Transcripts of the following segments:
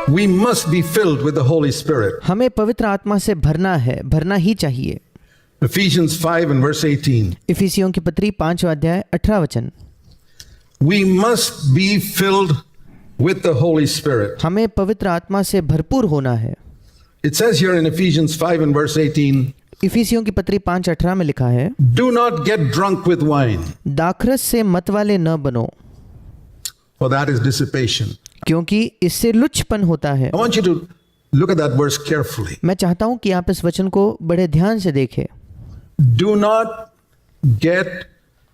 We must be filled with the Holy Spirit. हमें पवित्र आत्मा से भरना है, भरना ही चाहिए। Ephesians 5 and verse 18. इफिसियों की पत्री 5वां अध्याय 18 वचन। We must be filled with the Holy Spirit. हमें पवित्र आत्मा से भरपूर होना है। It says here in Ephesians 5 and verse 18, इफिसियों की पत्री 5:18 में लिखा है, do not get drunk with wine, दाखरस से मतवाले न बनो, for that is dissipation. क्योंकि इससे लुच्चपन होता है। I want you to look at that verse carefully. मैं चाहता हूं कि आप इस वचन को बड़े ध्यान से देखें। Do not get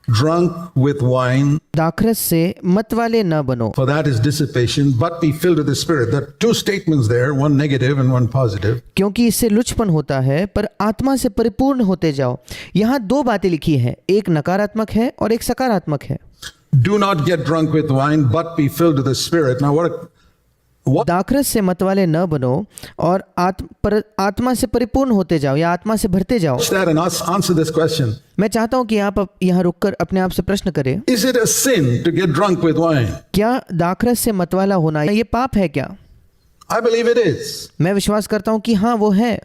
drunk with wine, दाखरस से मतवाले न बनो, for that is dissipation, but be filled with the Spirit. There are two statements there, one negative and one positive. क्योंकि इससे लुच्चपन होता है, पर आत्मा से परिपूर्ण होते जाओ। यहाँ दो बातें लिखी हैं, एक नकारात्मक है और एक सकारात्मक है। Do not get drunk with wine, but be filled with the Spirit. Now what दाखरस से मतवाले न बनो और आत्मा से परिपूर्ण होते जाओ या आत्मा से भरते जाओ। watch that and answer this question. मैं चाहता हूं कि आप यहाँ रुककर अपने आप से प्रश्न करें, Is it a sin to get drunk with wine? क्या दाखरस से मतवाला होना ये पाप है क्या? I believe it is. मैं विश्वास करता हूं कि हाँ वो है।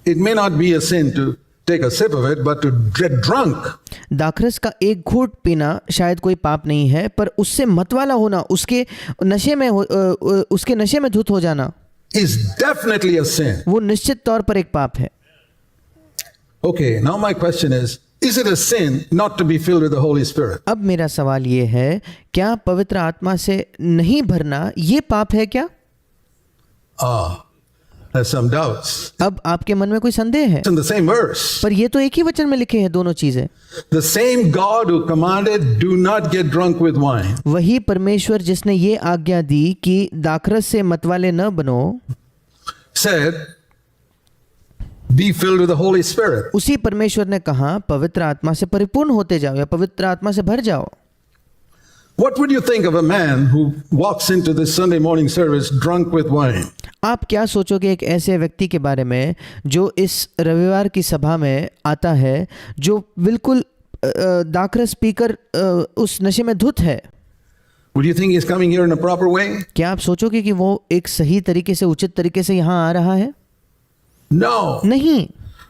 It may not be a sin to take a sip of it, but to get drunk दाखरस का एक घूंट पीना शायद कोई पाप नहीं है, पर उससे मतवाला होना, उसके नशे में धुत हो जाना, is definitely a sin. वो निश्चित तौर पर एक पाप है। Okay, now my question is it a sin not to be filled with the Holy Spirit? अब मेरा सवाल ये है, क्या पवित्र आत्मा से नहीं भरना ये पाप है क्या? There's some doubts. अब आपके मन में कोई संदेह है? It's in the same verse. पर ये तो एक ही वचन में लिखे हैं दोनों चीजें। The same God who commanded, do not get drunk with wine, वही परमेश्वर जिसने ये आज्ञा दी कि दाखरस से मतवाले न बनो, said, be filled with the Holy Spirit. उसी परमेश्वर ने कहा पवित्र आत्मा से परिपूर्ण होते जाओ या पवित्र आत्मा से भर जाओ। What would you think of a man who walks into this Sunday morning service drunk with wine? आप क्या सोचोगे एक ऐसे व्यक्ति के बारे में जो इस रविवार की सभा में आता है, जो बिल्कुल दाखरस पीकर उस नशे में धुत है? Would you think he's coming here in a proper way? क्या आप सोचोगे कि वो एक सही तरीके से, उचित तरीके से यहाँ आ रहा है? No. नहीं।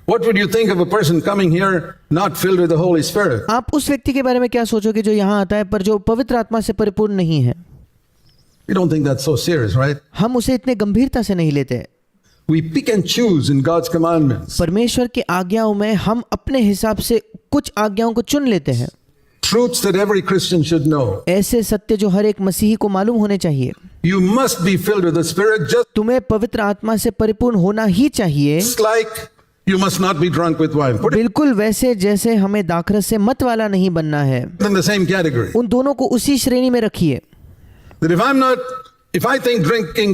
What would you think of a person coming here not filled with the Holy Spirit? आप उस व्यक्ति के बारे में क्या सोचोगे जो यहाँ आता है पर जो पवित्र आत्मा से परिपूर्ण नहीं है? You don't think that's so serious, right? हम उसे इतने गंभीरता से नहीं लेते। We pick and choose in God's commandments. परमेश्वर की आज्ञाओं में हम अपने हिसाब से कुछ आज्ञाओं को चुन लेते हैं। Truths that every Christian should know. ऐसे सत्य जो हर एक मसीही को मालूम होने चाहिए। You must be filled with the Spirit, just तुम्हें पवित्र आत्मा से परिपूर्ण होना ही चाहिए, like you must not be drunk with wine. Put it बिल्कुल वैसे जैसे हमें दाखरस से मत वाला नहीं बनना है। in the same category. उन दोनों को उसी श्रेणी में रखिए। That if I think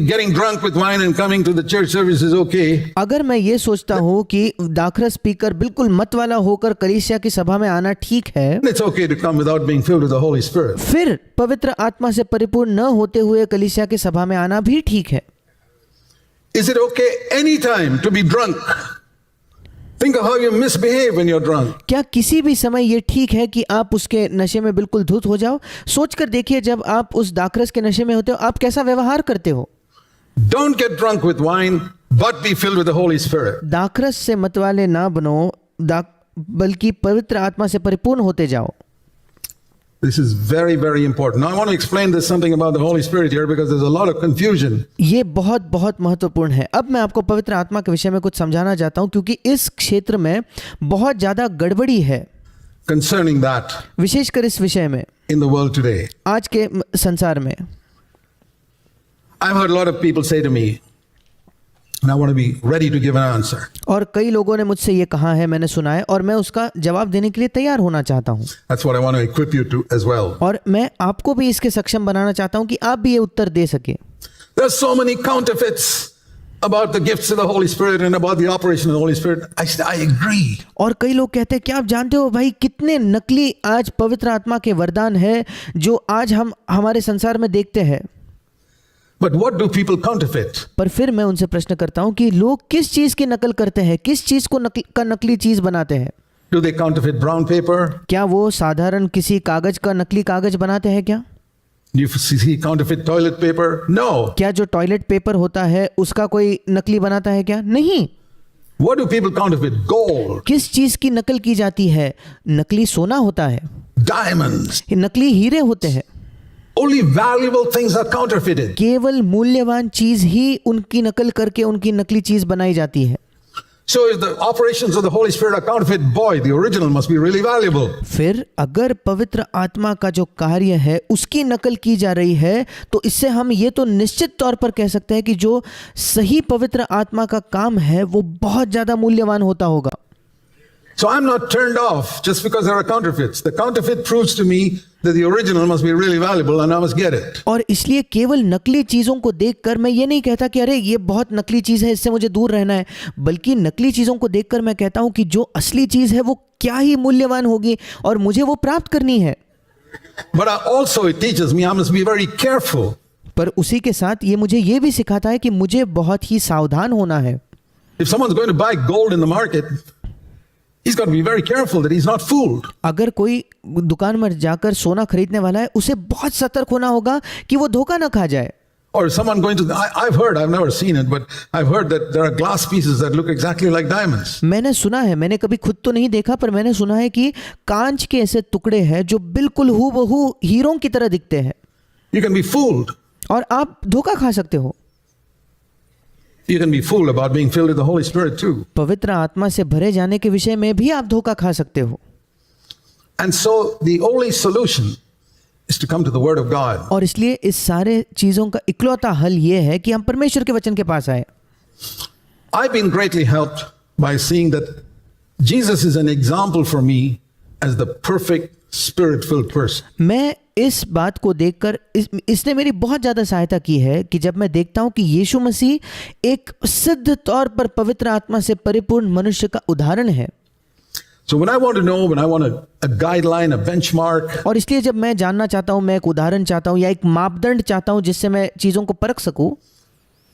getting drunk with wine and coming to the church service is okay, अगर मैं ये सोचता हूँ कि दाखरस पीकर बिल्कुल मत वाला होकर कलीसिया की सभा में आना ठीक है, it's okay to come without being filled with the Holy Spirit. फिर पवित्र आत्मा से परिपूर्ण न होते हुए कलीसिया की सभा में आना भी ठीक है। Is it okay anytime to be drunk? Think of how you misbehave when you're drunk. क्या किसी भी समय ये ठीक है कि आप उसके नशे में बिल्कुल धुत हो जाओ? सोचकर देखिए, जब आप उस दाखरस के नशे में होते हो आप कैसा व्यवहार करते हो। Don't get drunk with wine, but be filled with the Holy Spirit. दाखरस से मतवाले ना बनो, बल्कि पवित्र आत्मा से परिपूर्ण होते जाओ। This is very, very important. Now I want to explain this something about the Holy Spirit here because there's a lot of confusion. ये बहुत बहुत महत्वपूर्ण है। अब मैं आपको पवित्र आत्मा के विषय में कुछ समझाना चाहता हूँ, क्योंकि इस क्षेत्र में बहुत ज्यादा गड़बड़ी है Concerning that विशेषकर इस विषय में in the world today. आज के संसार में। I've heard a lot of people say to me, and I want to be ready to give an answer. और कई लोगों ने मुझसे ये कहा है, मैंने सुना है, और मैं उसका जवाब देने के लिए तैयार होना चाहता हूँ। That's what I want to equip you to as well. और मैं आपको भी इसके सक्षम बनाना चाहता हूँ कि आप भी ये उत्तर दे सके। There's so many counterfeits about the gifts of the Holy Spirit and about the operation of the Holy Spirit. I agree. और कई लोग कहते हैं कि आप जानते हो भाई, कितने नकली आज पवित्र आत्मा के वरदान है जो आज हम हमारे संसार में देखते हैं। But what do people counterfeit? पर फिर मैं उनसे प्रश्न करता हूँ कि लोग किस चीज की नकल करते हैं, किस चीज को नकली चीज बनाते हैं? Do they counterfeit brown paper? क्या वो साधारण किसी कागज का नकली कागज बनाते हैं क्या? Do you see counterfeit toilet paper? No. क्या जो टॉयलेट पेपर होता है उसका कोई नकली बनाता है क्या? नहीं। What do people counterfeit? Gold, किस चीज की नकल की जाती है? नकली सोना होता है, diamonds. नकली हीरे होते हैं। Only valuable things are counterfeited. केवल मूल्यवान चीज ही उनकी नकल करके उनकी नकली चीज बनाई जाती है। So if the operations of the Holy Spirit are counterfeit, boy, the original must be really valuable. फिर अगर पवित्र आत्मा का जो कार्य है उसकी नकल की जा रही है तो इससे हम ये तो निश्चित तौर पर कह सकते हैं कि जो सही पवित्र आत्मा का काम है वो बहुत ज्यादा मूल्यवान होता होगा। So I'm not turned off just because there are counterfeits. The counterfeit proves to me that the original must be really valuable and I must get it. और इसलिए केवल नकली चीजों को देखकर मैं ये नहीं कहता कि अरे ये बहुत नकली चीज है, इससे मुझे दूर रहना है, बल्कि नकली चीजों को देखकर मैं कहता हूं कि जो असली चीज है वो क्या ही मूल्यवान होगी और मुझे वो प्राप्त करनी है। But also it teaches me I must be very careful. पर उसी के साथ ये मुझे ये भी सिखाता है कि मुझे बहुत ही सावधान होना है। If someone's going to buy gold in the market, he's got to be very careful that he's not fooled. अगर कोई दुकान में जाकर सोना खरीदने वाला है उसे बहुत सतर्क होना होगा कि वो धोखा ना खा जाए। Or is someone going to, I've heard, I've never seen it, but I've heard that there are glass pieces that look exactly like diamonds. मैंने सुना है, मैंने कभी खुद तो नहीं देखा पर मैंने सुना है कि कांच के ऐसे टुकड़े हैं जो बिल्कुल हूबहू हीरों की तरह दिखते हैं You can be fooled. और आप धोखा खा सकते हो। You can be fooled about being filled with the Holy Spirit too. पवित्र आत्मा से भरे जाने के विषय में भी आप धोखा खा सकते हो। And so the only solution is to come to the Word of God. और इसलिए इस सारे चीजों का इकलौता हल ये है कि हम परमेश्वर के वचन के पास आए। I've been greatly helped by seeing that Jesus is an example for me as the perfect Spirit-filled person. मैं इस बात को देखकर इसने मेरी बहुत ज़्यादा सहायता की है कि जब मैं देखता हूं कि यीशु मसीह एक सिद्ध तौर पर पवित्र आत्मा से परिपूर्ण मनुष्य का उदाहरण है। So when I want to know, when I want a guideline, a benchmark, और इसलिए जब मैं जानना चाहता हूं, मैं एक उदाहरण चाहता हूं या एक मापदंड चाहता हूं जिससे मैं चीज़ों को परख सकूं,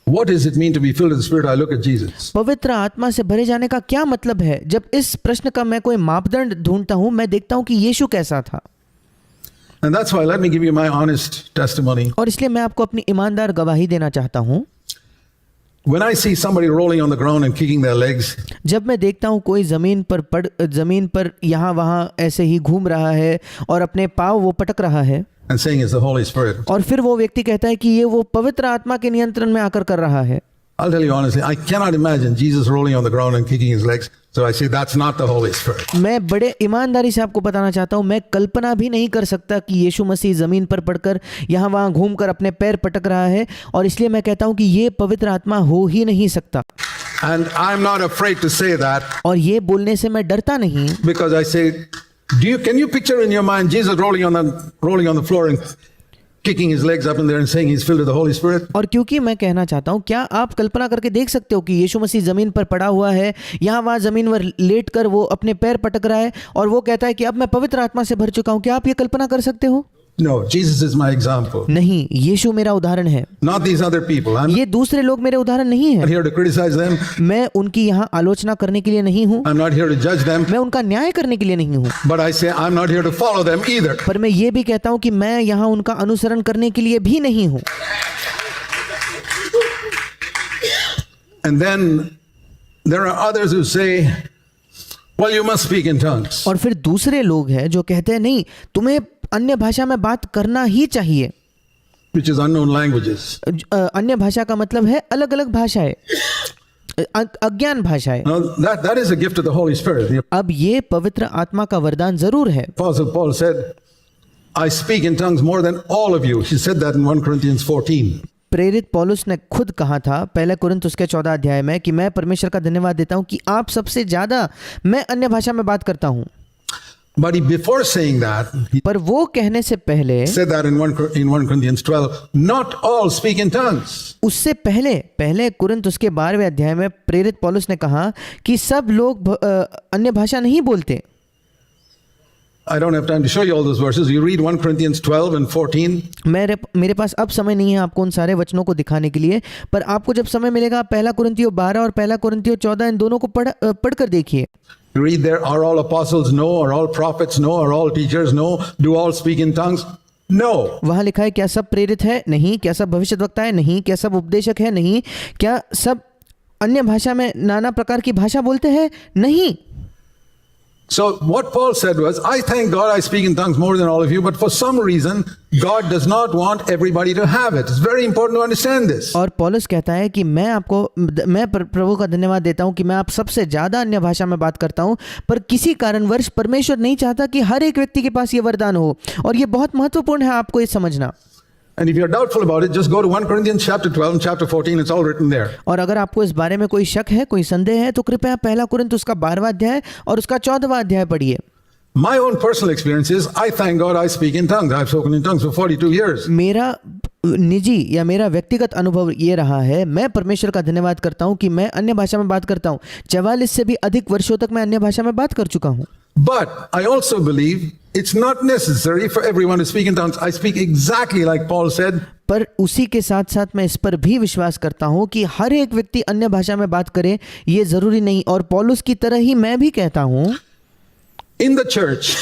what does it mean to be filled with the Spirit? I look at Jesus. पवित्र आत्मा से भरे जाने का क्या मतलब है, जब इस प्रश्न का मैं कोई मापदंड ढूंढता हूं, मैं देखता हूं कि यीशु कैसा था। And that's why let me give you my honest testimony. और इसलिए मैं आपको अपनी ईमानदार गवाही देना चाहता हूं। When I see somebody rolling on the ground and kicking their legs, जब मैं देखता हूँ कोई ज़मीन पर यहाँ वहाँ ऐसे ही घूम रहा है और अपने पाँव वो पटक रहा है and saying it's the Holy Spirit, और फिर वो व्यक्ति कहता है कि ये वो पवित्र आत्मा के नियंत्रण में आकर कर रहा है, I'll tell you honestly, I cannot imagine Jesus rolling on the ground and kicking his legs. So I say that's not the Holy Spirit. मैं बड़े ईमानदारी से आपको बताना चाहता हूँ, मैं कल्पना भी नहीं कर सकता कि यीशु मसीह ज़मीन पर पड़कर यहाँ वहाँ घूमकर अपने पैर पटक रहा है, और इसलिए मैं कहता हूँ कि ये पवित्र आत्मा हो ही नहीं सकता। And I'm not afraid to say that और ये बोलने से मैं डरता नहीं, because I say, can you picture in your mind Jesus rolling on the floor and kicking his legs up in there and saying he's filled with the Holy Spirit? और क्योंकि मैं कहना चाहता हूँ, क्या आप कल्पना करके देख सकते हो कि यीशु मसीह ज़मीन पर पड़ा हुआ है, यहाँ वहाँ ज़मीन पर लेटकर वो अपने पैर पटक रहा है और वो कहता है कि अब मैं पवित्र आत्मा से भर चुका हूँ? क्या आप ये कल्पना कर सकते हो? No, Jesus is my example. नहीं, यीशु मेरा उदाहरण है, Not these other people. I'm ये दूसरे लोग मेरे उदाहरण नहीं not है। here to criticize them. मैं उनकी यहाँ आलोचना करने के लिए नहीं हूँ, I'm not here to judge them. मैं उनका न्याय करने के लिए नहीं हूँ, But I say I'm not here to follow them either. पर मैं ये भी कहता हूँ कि मैं यहाँ उनका अनुसरण करने के लिए भी नहीं हूँ। And then there are others who say, well, you must speak in tongues. और फिर दूसरे लोग हैं जो कहते हैं नहीं, तुम्हें अन्य भाषा में बात करना ही चाहिए। Which is unknown languages. अन्य भाषा का मतलब है अलग अलग भाषाएं, अज्ञान भाषाएं। Now that is a gift of the Holy Spirit. The अब ये पवित्र आत्मा का वरदान जरूर है। Apostle Paul said, I speak in tongues more than all of you. He said that in 1 Corinthians 14. प्रेरित पौलुस ने खुद कहा था पहले कुरिन्थ उसके 14 अध्याय में कि मैं परमेश्वर का धन्यवाद देता हूं कि आप सबसे ज्यादा मैं अन्य भाषा में बात करता हूं। But before saying that, he पर वो कहने से पहले, said that in 1 Corinthians 12, not all speak in tongues. उससे पहले कुरिन्थ उसके 12वें अध्याय में प्रेरित पौलुस ने कहा कि सब लोग अन्य भाषा नहीं बोलते। I don't have time to show you all those verses. You read 1 Corinthians 12 and 14. मेरे पास अब समय नहीं है आपको उन सारे वचनों को दिखाने के लिए, पर आपको जब समय मिलेगा पहला कुरिन्थियों 12 और पहला कुरिन्थियों 14 इन दोनों को पढ़कर देखिए। You read there, are all apostles? No. Are all prophets? No. Are all teachers? No. Do all speak in tongues? No. वहां लिखा है क्या सब प्रेरित है? नहीं। क्या सब भविष्यद्वक्ता है? नहीं। क्या सब उपदेशक है? नहीं। क्या सब अन्य भाषा में नाना प्रकार की भाषा बोलते हैं? नहीं। So what Paul said was, I thank God I speak in tongues more than all of you, but for some reason, God does not want everybody to have it. It's very important to understand this. और पौलुस कहता है कि मैं प्रभु का धन्यवाद देता हूं कि मैं आप सबसे ज्यादा अन्य भाषा में बात करता हूं, पर किसी कारणवश परमेश्वर नहीं चाहता कि हर एक व्यक्ति के पास ये वरदान हो, और ये बहुत महत्वपूर्ण है आपको ये समझना। And if you're doubtful about it, just go to 1 Corinthians chapter 12 and chapter 14. It's all written there. और अगर आपको इस बारे में कोई शक है, कोई संदेह है, तो कृपया पहला कुरिन्थ उसका 12वां अध्याय और उसका 14वां अध्याय पढ़िए। My own personal experience is, I thank God I speak in tongues. I've spoken in tongues for 42 years. मेरा निजी या मेरा व्यक्तिगत अनुभव ये रहा है, मैं परमेश्वर का धन्यवाद करता हूँ कि मैं अन्य भाषा में बात करता हूँ। 44 से भी अधिक वर्षों तक मैं अन्य भाषा में बात कर चुका हूँ। But I also believe it's not necessary for everyone to speak in tongues. I speak exactly like Paul said. पर उसी के साथ साथ मैं इस पर भी विश्वास करता हूँ कि हर एक व्यक्ति अन्य भाषा में बात करे, ये जरूरी नहीं। और पौलुस की तरह ही मैं भी कहता हूँ, In the church,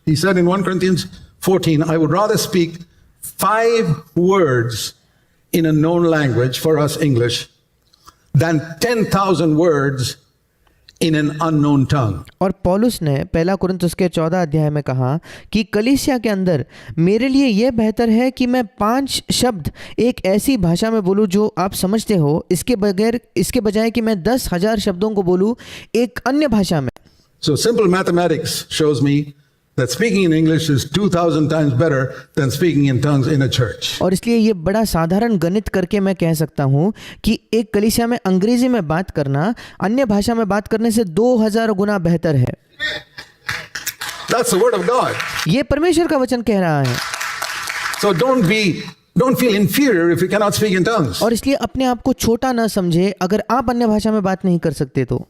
he said in 1 Corinthians 14, I would rather speak 5 words in a known language for us English than 10,000 words in an unknown tongue. और पौलुस ने पहला कुरिन्थ उसके 14 अध्याय में कहा कि कलीसिया के अंदर मेरे लिए यह बेहतर है कि मैं 5 शब्द एक ऐसी भाषा में बोलूं जो आप समझते हो, इसके बजाय कि मैं 10,000 शब्दों को बोलूं एक अन्य भाषा में। So simple mathematics shows me that speaking in English is 2,000 times better than speaking in tongues in a church. और इसलिए ये बड़ा साधारण गणित करके मैं कह सकता हूँ कि एक कलीसिया में अंग्रेजी में बात करना अन्य भाषा में बात करने से 2,000 गुना बेहतर है। That's the word of God. ये परमेश्वर का वचन कह रहा है। So don't feel inferior if you cannot speak in tongues. और इसलिए अपने आप को छोटा ना समझे अगर आप अन्य भाषा में बात नहीं कर सकते तो।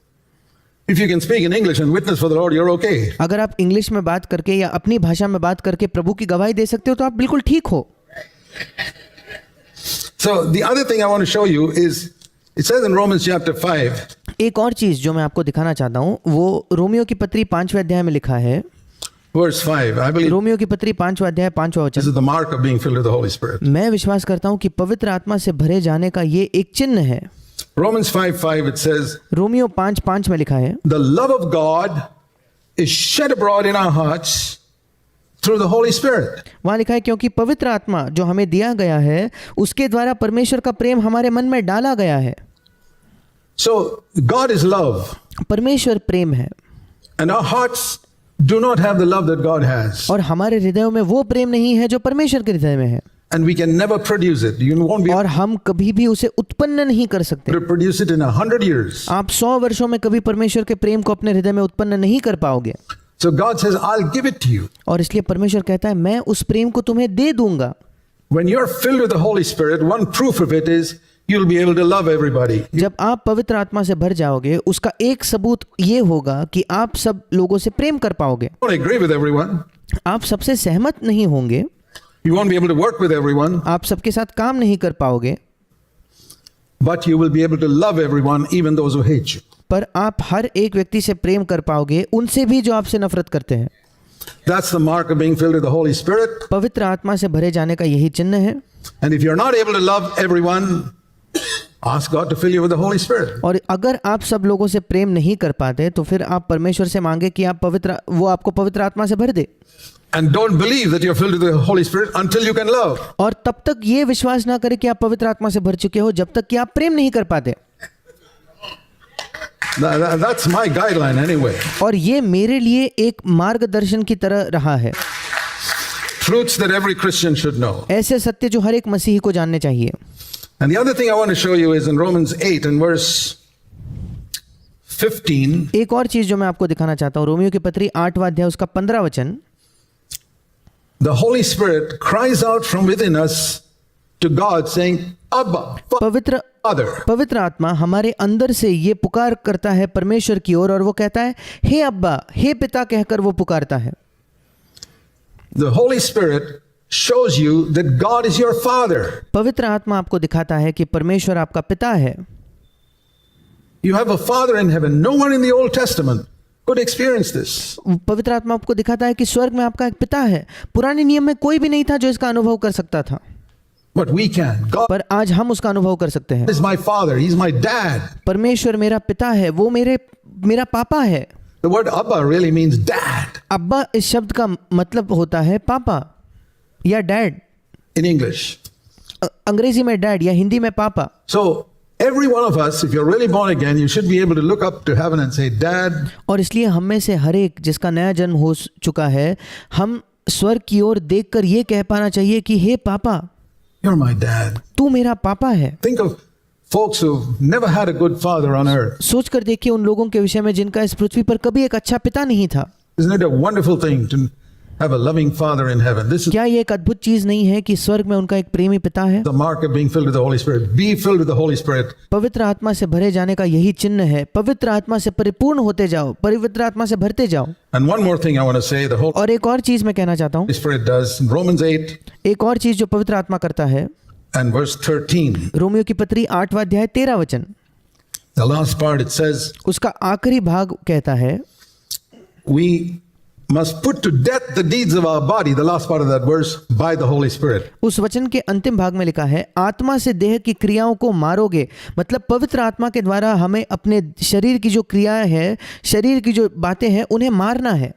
If you can speak in English and witness for the Lord, you're okay. अगर आप इंग्लिश में बात करके या अपनी भाषा में बात करके प्रभु की गवाही दे सकते हो तो आप बिल्कुल ठीक हो। So the other thing I want to show you is, it says in Romans chapter 5, एक और चीज जो मैं आपको दिखाना चाहता हूँ वो रोमियो की पत्री 5वें अध्याय में लिखा है। verse 5, I believe रोमियो की पत्री 5वां अध्याय 5वां this वचन। is the mark of being filled with the Holy Spirit. मैं विश्वास करता हूँ कि पवित्र आत्मा से भरे जाने का ये एक चिन्ह है। Romans 5:5 it says, रोमियो 5:5 में लिखा है, the love of God is shed abroad in our hearts through the Holy Spirit. वहाँ लिखा है क्योंकि पवित्र आत्मा जो हमें दिया गया है उसके द्वारा परमेश्वर का प्रेम हमारे मन में डाला गया है। So God is love, परमेश्वर प्रेम है and our hearts do not have the love that God has, और हमारे हृदयों में वो प्रेम नहीं है जो परमेश्वर के हृदय में है, and we can never produce it. You won't be और हम कभी भी उसे उत्पन्न नहीं कर सकते। able to produce it in 100 years. आप 100 वर्षों में कभी परमेश्वर के प्रेम को अपने हृदय में उत्पन्न नहीं कर पाओगे। So God says, I'll give it to you. और इसलिए परमेश्वर कहता है मैं उस प्रेम को तुम्हें दे दूंगा। When you're filled with the Holy Spirit, one proof of it is you'll be able to love everybody. जब आप पवित्र आत्मा से भर जाओगे उसका एक सबूत ये होगा कि आप सब लोगों से प्रेम कर पाओगे। You won't agree with everyone. आप सबसे सहमत नहीं होंगे, You won't be able to work with everyone, आप सबके साथ काम नहीं कर पाओगे, but you will be able to love everyone, even those who hate you. पर आप हर एक व्यक्ति से प्रेम कर पाओगे, उनसे भी जो आपसे नफरत करते हैं। That's the mark of being filled with the Holy Spirit. पवित्र आत्मा से भरे जाने का यही चिन्ह है। And if you're not able to love everyone, ask God to fill you with the Holy Spirit. और अगर आप सब लोगों से प्रेम नहीं कर पाते तो फिर आप परमेश्वर से मांगे कि वो आपको पवित्र आत्मा से भर दे। And don't believe that you're filled with the Holy Spirit until you can love. और तब तक ये विश्वास ना करें कि आप पवित्र आत्मा से भर चुके हो जब तक कि आप प्रेम नहीं कर पाते। That's my guideline anyway. और ये मेरे लिए एक मार्गदर्शन की तरह रहा है। Truths that every Christian should know. ऐसे सत्य जो हर एक मसीही को जानने चाहिए। And the other thing I want to show you is in Romans 8 and verse 15. एक और चीज जो मैं आपको दिखाना चाहता हूँ रोमियो की पत्री 8वां अध्याय उसका 15 वचन। The Holy Spirit cries out from within us to God saying, Abba, Father. पवित्र आत्मा हमारे अंदर से ये पुकार करता है परमेश्वर की ओर और वो कहता है हे अब्बा, हे पिता कहकर वो पुकारता है। The Holy Spirit shows you that God is your Father. पवित्र आत्मा आपको दिखाता है कि परमेश्वर आपका पिता है। You have a Father in heaven. No one in the Old Testament could experience this. पवित्र आत्मा आपको दिखाता है कि स्वर्ग में आपका एक पिता है। पुराने नियम में कोई भी नहीं था जो इसका अनुभव कर सकता था, But we can. God पर आज हम उसका अनुभव कर सकते हैं। is my father. He's my dad. परमेश्वर मेरा पिता है, वो मेरा पापा है। The word Abba really means dad अब्बा इस शब्द का मतलब होता है पापा या डैड। in English. अंग्रेजी में डैड या हिंदी में पापा। So every one of us, if you're really born again, you should be able to look up to heaven and say, Dad, और इसलिए हम में से हर एक जिसका नया जन्म हो चुका है, हम स्वर्ग की ओर देखकर ये कह पाना चाहिए कि हे पापा, you're my dad. तू मेरा पापा है। Think of folks who've never had a good father on earth. सोच कर देखिए उन लोगों के विषय में जिनका इस पृथ्वी पर कभी एक अच्छा पिता नहीं था। Isn't it a wonderful thing to have a loving father in heaven? This is क्या ये एक अद्भुत चीज नहीं है कि स्वर्ग में उनका एक प्रेमी पिता है? the mark of being filled with the Holy Spirit. Be filled with the Holy Spirit. पवित्र आत्मा से भरे जाने का यही चिन्ह है। पवित्र आत्मा से परिपूर्ण होते जाओ, पवित्र आत्मा से भरते जाओ। And one more thing I want to say, the Holy और एक और चीज मैं कहना चाहता हूँ, Spirit does in Romans 8 एक और चीज जो पवित्र आत्मा करता है, and verse 13. रोमियो की पत्री 8वां अध्याय 13 वचन, The last part it says, उसका आखिरी भाग कहता है, we must put to death the deeds of our body, the last part of that verse, by the Holy Spirit. उस वचन के अंतिम भाग में लिखा है, आत्मा से देह की क्रियाओं को मारोगे। मतलब पवित्र आत्मा के द्वारा हमें अपने शरीर की जो क्रियाएं हैं, शरीर की जो बातें हैं, उन्हें मारना है।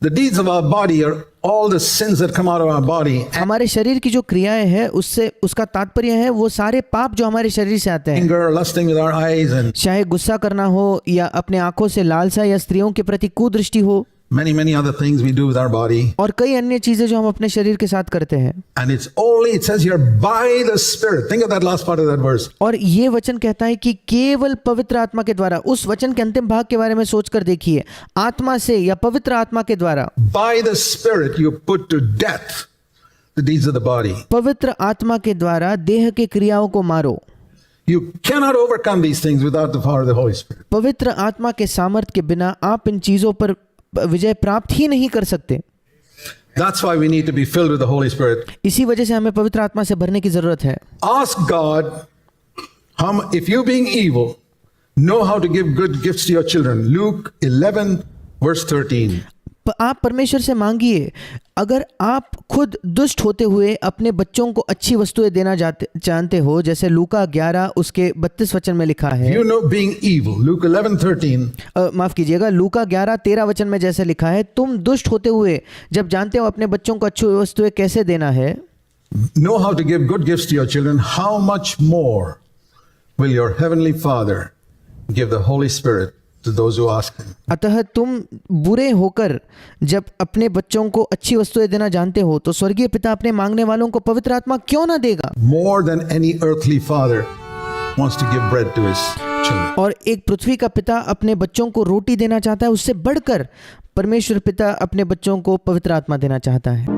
The deeds of our body are all the sins that come out of our body. हमारे शरीर की जो क्रियाएं हैं, उससे उसका तात्पर्य है वो सारे पाप जो हमारे शरीर से आते हैं, Anger, lusting with our eyes, and चाहे गुस्सा करना हो या अपने आंखों से लालसा या स्त्रियों के प्रति कुदृष्टि हो, many other things we do with our body. और कई अन्य चीजें जो हम अपने शरीर के साथ करते हैं। And it's only, it says here, by the Spirit. Think of that last part of that verse. और ये वचन कहता है कि केवल पवित्र आत्मा के द्वारा। उस वचन के अंतिम भाग के बारे में सोचकर देखिए, आत्मा से या पवित्र आत्मा के द्वारा। By the Spirit you put to death the deeds of the body. पवित्र आत्मा के द्वारा देह के क्रियाओं को मारो। You cannot overcome these things without the power of the Holy Spirit. पवित्र आत्मा के सामर्थ्य के बिना आप इन चीजों पर विजय प्राप्त ही नहीं कर सकते। That's why we need to be filled with the Holy Spirit. इसी वजह से हमें पवित्र आत्मा से भरने की जरूरत है। Ask God, if you being evil know how to give good gifts to your children. Luke 11 verse 13. आप परमेश्वर से मांगिए, अगर आप खुद दुष्ट होते हुए अपने बच्चों को अच्छी वस्तुएं देना जानते हो, जैसे लूका 11 उसके 32 वचन में लिखा है। You know being evil. Luke 11:13. माफ कीजिएगा, लूका 11:13 वचन में जैसे लिखा है, तुम दुष्ट होते हुए जब जानते हो अपने बच्चों को अच्छी वस्तुएं कैसे देना है, Know how to give good gifts to your children. How much more will your heavenly Father give the Holy Spirit to those who ask him? अतः तुम बुरे होकर जब अपने बच्चों को अच्छी वस्तुएं देना जानते हो, तो स्वर्गीय पिता अपने मांगने वालों को पवित्र आत्मा क्यों ना देगा। More than any earthly father wants to give bread to his children. और एक पृथ्वी का पिता अपने बच्चों को रोटी देना चाहता है, उससे बढ़कर परमेश्वर पिता अपने बच्चों को पवित्र आत्मा देना चाहता है।